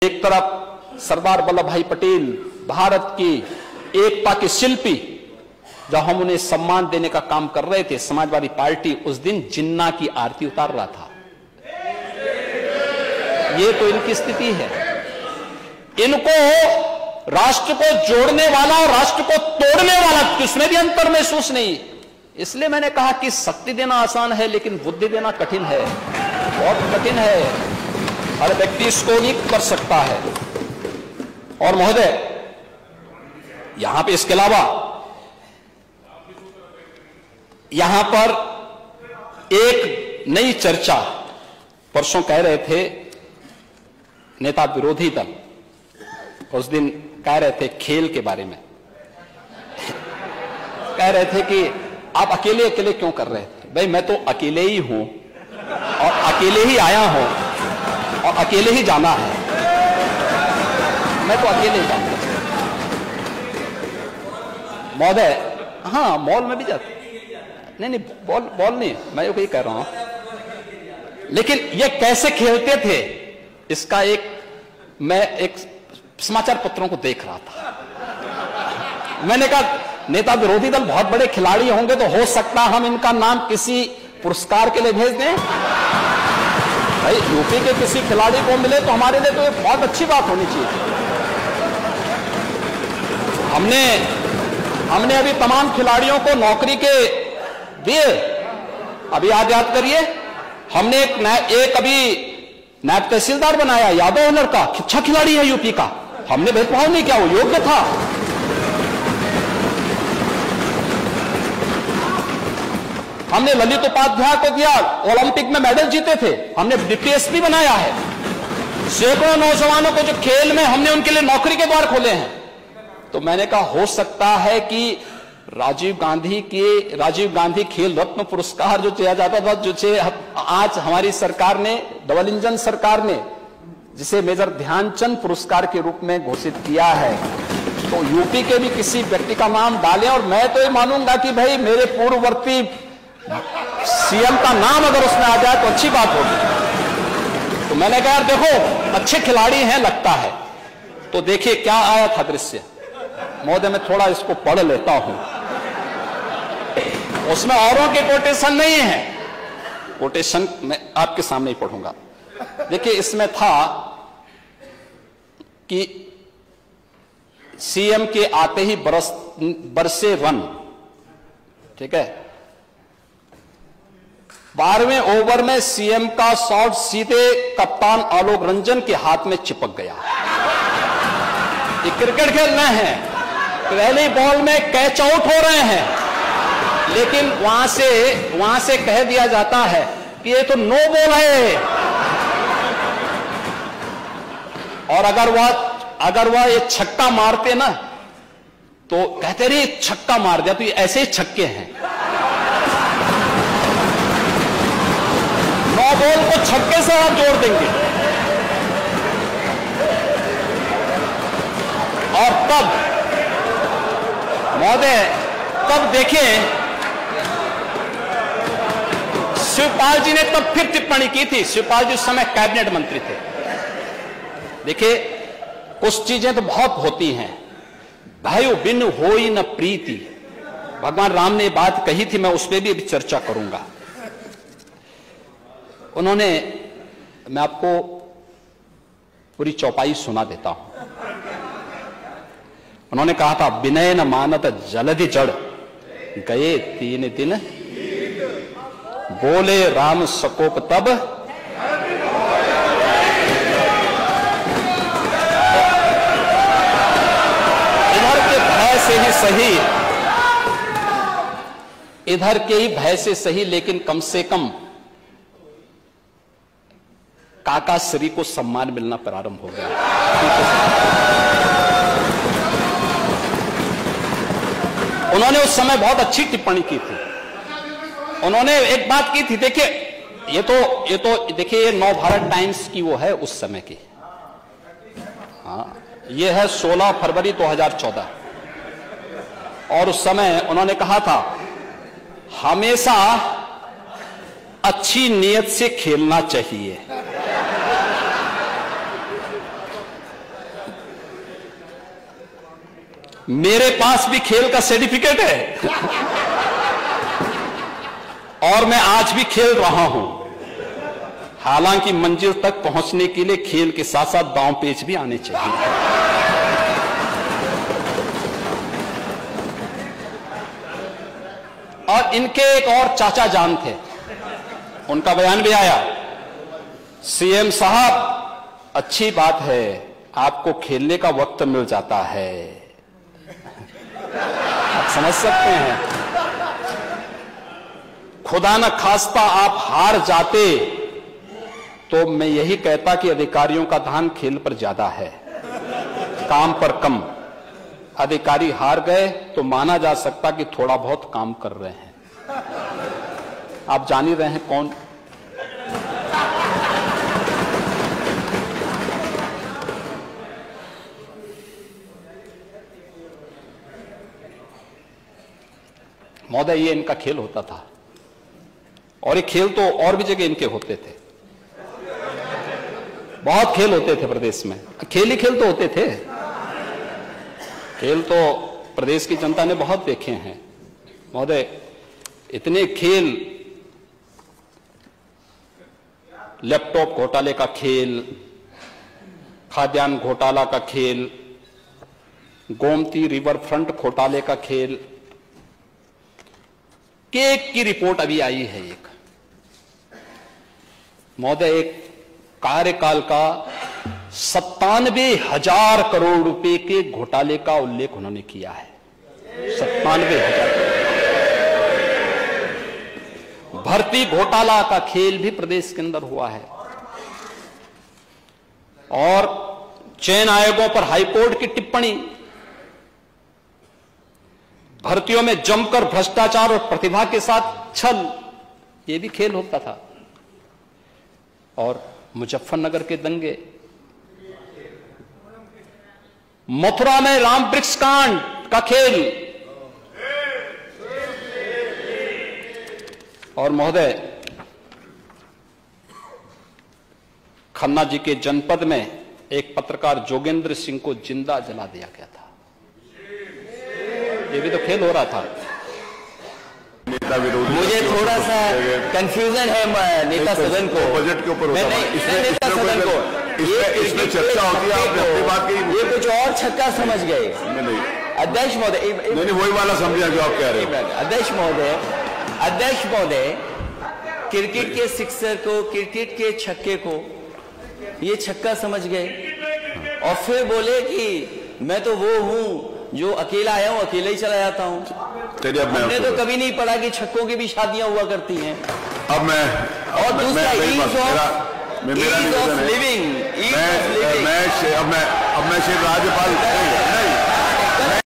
एक तरफ सरदार वल्लभ भाई पटेल, भारत की एकता के शिल्पी, जब हम उन्हें सम्मान देने का काम कर रहे थे, समाजवादी पार्टी उस दिन जिन्ना की आरती उतार रहा था। ये तो इनकी स्थिति है। इनको राष्ट्र को जोड़ने वाला और राष्ट्र को तोड़ने वाला किसमें भी अंतर महसूस नहीं। इसलिए मैंने कहा कि शक्ति देना आसान है, लेकिन बुद्धि देना कठिन है, बहुत कठिन है। हर व्यक्ति इसको नहीं कर सकता है। और महोदय, यहां पे इसके अलावा यहां पर एक नई चर्चा, परसों कह रहे थे नेता विरोधी दल, उस दिन कह रहे थे खेल के बारे में, कह रहे थे कि आप अकेले अकेले क्यों कर रहे थे। भाई मैं तो अकेले ही हूं और अकेले ही आया हूं और अकेले ही जाना है। मैं तो अकेले ही जाऊंगा महोदय। हाँ, मॉल में भी जाते, नहीं बॉल नहीं, मैं यही कह रहा हूं। लेकिन ये कैसे खेलते थे, इसका मैं एक समाचार पत्रों को देख रहा था। मैंने कहा नेता विरोधी दल बहुत बड़े खिलाड़ी होंगे, तो हो सकता हम इनका नाम किसी पुरस्कार के लिए भेज दें। भाई यूपी के किसी खिलाड़ी को मिले तो हमारे लिए तो ये बहुत अच्छी बात होनी चाहिए। हमने अभी तमाम खिलाड़ियों को नौकरी के दिए। अभी याद करिए, हमने एक अभी नायब तहसीलदार बनाया, यादव लड़का, अच्छा खिलाड़ी है यूपी का। हमने भेदभाव नहीं किया, वो योग्य था। हमने ललित उपाध्याय को दिया, ओलंपिक में मेडल जीते थे। हमने डिप्टी एसपी बनाया है। सैकड़ों नौजवानों को जो खेल में, हमने उनके लिए नौकरी के द्वार खोले हैं। तो मैंने कहा हो सकता है कि राजीव गांधी खेल रत्न पुरस्कार जो दिया जाता था, जो आज हमारी सरकार ने, डबल इंजन सरकार ने, जिसे मेजर ध्यानचंद पुरस्कार के रूप में घोषित किया है, तो यूपी के भी किसी व्यक्ति का नाम डालें। और मैं तो ये मानूंगा कि भाई मेरे पूर्ववर्ती सीएम का नाम अगर उसमें आ जाए तो अच्छी बात होगी। तो मैंने कहा यार देखो, अच्छे खिलाड़ी हैं लगता है। तो देखिए क्या आया था दृश्य महोदय, मैं थोड़ा इसको पढ़ लेता हूं। उसमें औरों के कोटेशन नहीं है, कोटेशन मैं आपके सामने ही पढ़ूंगा। देखिए इसमें था कि सीएम के आते ही बरसे रन, ठीक है। 12वें ओवर में सीएम का शॉट सीधे कप्तान आलोक रंजन के हाथ में चिपक गया। ये क्रिकेट खेल रहे हैं, पहली बॉल में कैच आउट हो रहे हैं, लेकिन वहां से कह दिया जाता है कि ये तो नो बॉल है। और अगर वह ये छक्का मारते ना, तो कहते रहे छक्का मार दिया, तो ये ऐसे ही छक्के हैं। नो बॉल को छक्के से आप जोड़ देंगे। और तब महोदय, तब देखें शिवपाल जी ने तब फिर टिप्पणी की थी। शिवपाल जी उस समय कैबिनेट मंत्री थे। देखिए कुछ चीजें तो बहुत होती हैं, भाइयों बिन होई न प्रीति, भगवान राम ने बात कही थी, मैं उस पर भी अभी चर्चा करूंगा। मैं आपको पूरी चौपाई सुना देता हूं। उन्होंने कहा था, विनय न मानत जलधि जड़, गए 3 दिन, बोले राम सकोप तब, इधर के भय से ही सही, इधर के ही भय से सही, लेकिन कम से कम काका श्री को सम्मान मिलना प्रारंभ हो गया। उन्होंने उस समय बहुत अच्छी टिप्पणी की थी। उन्होंने एक बात की थी, देखिए ये तो देखिए ये नव भारत टाइम्स की वो है उस समय की, हाँ ये है 16 फरवरी 2014। और उस समय उन्होंने कहा था, हमेशा अच्छी नीयत से खेलना चाहिए। मेरे पास भी खेल का सर्टिफिकेट है और मैं आज भी खेल रहा हूं। हालांकि मंजिल तक पहुंचने के लिए खेल के साथ साथ दांव पेच भी आने चाहिए। और इनके एक और चाचा जान थे, उनका बयान भी आया, सीएम साहब अच्छी बात है आपको खेलने का वक्त मिल जाता है। आप समझ सकते हैं, खुदा न खास्ता आप हार जाते तो मैं यही कहता कि अधिकारियों का ध्यान खेल पर ज्यादा है, काम पर कम। अधिकारी हार गए तो माना जा सकता कि थोड़ा बहुत काम कर रहे हैं। आप जान ही रहे हैं कौन। महोदय, ये इनका खेल होता था और ये खेल तो और भी जगह इनके होते थे। बहुत खेल होते थे प्रदेश में, खेल ही खेल तो होते थे। खेल तो प्रदेश की जनता ने बहुत देखे हैं महोदय। इतने खेल, लैपटॉप घोटाले का खेल, खाद्यान्न घोटाला का खेल, गोमती रिवर फ्रंट घोटाले का खेल, केक की रिपोर्ट अभी आई है एक महोदय। एक कार्यकाल का 97,000 करोड़ रुपए के घोटाले का उल्लेख उन्होंने किया है। 97,000 करोड़। भर्ती घोटाला का खेल भी प्रदेश के अंदर हुआ है। और चयन आयोगों पर हाईकोर्ट की टिप्पणी, भर्तियों में जमकर भ्रष्टाचार और प्रतिभा के साथ छल, यह भी खेल होता था। और मुजफ्फरनगर के दंगे, मथुरा में राम वृक्ष कांड का खेल। और महोदय, खन्ना जी के जनपद में एक पत्रकार जोगेंद्र सिंह को जिंदा जला दिया गया था। ये भी तो खेल हो रहा था। मुझे थोड़ा सा कंफ्यूजन है नेता सदन को, बजट के ऊपर नेता सदन को इसमें चर्चा होती है, आपने अपनी बात कही, ये कुछ और छक्का समझ गए। अध्यक्ष महोदय, नहीं वही वाला समझा जो आप कह रहे हैं। अध्यक्ष महोदय, क्रिकेट के सिक्सर को, क्रिकेट के छक्के को ये छक्का समझ गए और फिर बोले कि मैं तो वो हूं जो अकेला आया हूं, अकेला ही चला जाता हूं। हमने तो कभी नहीं पढ़ा कि छक्कों की भी शादियां हुआ करती हैं। अब मैं और दूसरा ईज ऑफ लिविंग, अब मैं राज्यपाल